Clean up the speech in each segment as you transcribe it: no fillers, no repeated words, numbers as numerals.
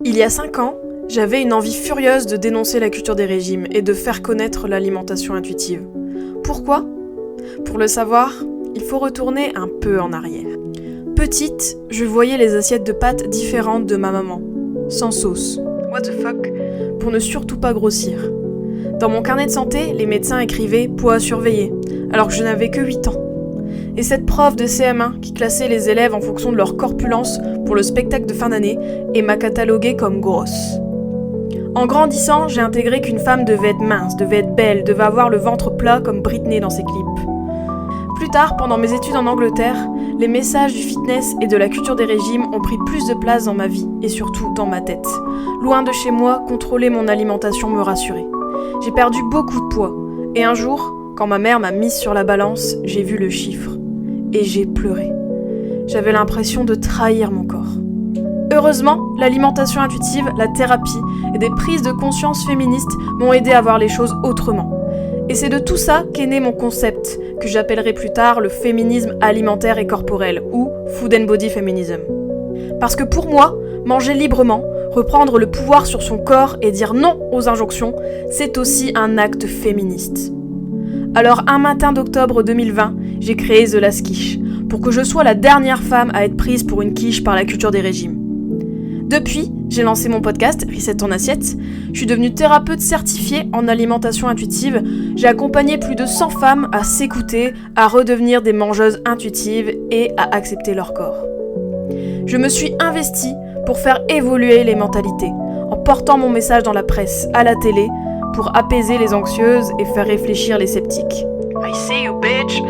Il y a 5 ans, j'avais une envie furieuse de dénoncer la culture des régimes et de faire connaître l'alimentation intuitive. Pourquoi ? Pour le savoir, il faut retourner un peu en arrière. Petite, je voyais les assiettes de pâtes différentes de ma maman, sans sauce. What the fuck ? Pour ne surtout pas grossir. Dans mon carnet de santé, les médecins écrivaient « poids à surveiller », alors que je n'avais que 8 ans. Et cette prof de CM1 qui classait les élèves en fonction de leur corpulence pour le spectacle de fin d'année et m'a cataloguée comme grosse. En grandissant, j'ai intégré qu'une femme devait être mince, devait être belle, devait avoir le ventre plat comme Britney dans ses clips. Plus tard, pendant mes études en Angleterre, les messages du fitness et de la culture des régimes ont pris plus de place dans ma vie et surtout dans ma tête. Loin de chez moi, contrôler mon alimentation me rassurait. J'ai perdu beaucoup de poids et un jour, quand ma mère m'a mise sur la balance, j'ai vu le chiffre et j'ai pleuré. J'avais l'impression de trahir mon corps. Heureusement, l'alimentation intuitive, la thérapie et des prises de conscience féministes m'ont aidé à voir les choses autrement. Et c'est de tout ça qu'est né mon concept, que j'appellerai plus tard le féminisme alimentaire et corporel, ou Food and Body Feminism. Parce que pour moi, manger librement, reprendre le pouvoir sur son corps et dire non aux injonctions, c'est aussi un acte féministe. Alors un matin d'octobre 2020, j'ai créé The Last Quiche, pour que je sois la dernière femme à être prise pour une quiche par la culture des régimes. Depuis, j'ai lancé mon podcast Reset ton assiette, je suis devenue thérapeute certifiée en alimentation intuitive, j'ai accompagné plus de 100 femmes à s'écouter, à redevenir des mangeuses intuitives et à accepter leur corps. Je me suis investie pour faire évoluer les mentalités, en portant mon message dans la presse, à la télé, pour apaiser les anxieuses et faire réfléchir les sceptiques. I see you, bitch!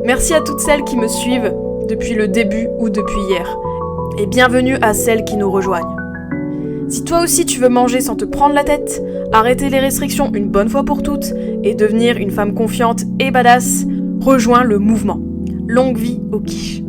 Merci à toutes celles qui me suivent depuis le début ou depuis hier. Et bienvenue à celles qui nous rejoignent. Si toi aussi tu veux manger sans te prendre la tête, arrêter les restrictions une bonne fois pour toutes et devenir une femme confiante et badass, rejoins le mouvement. Longue vie aux quiches.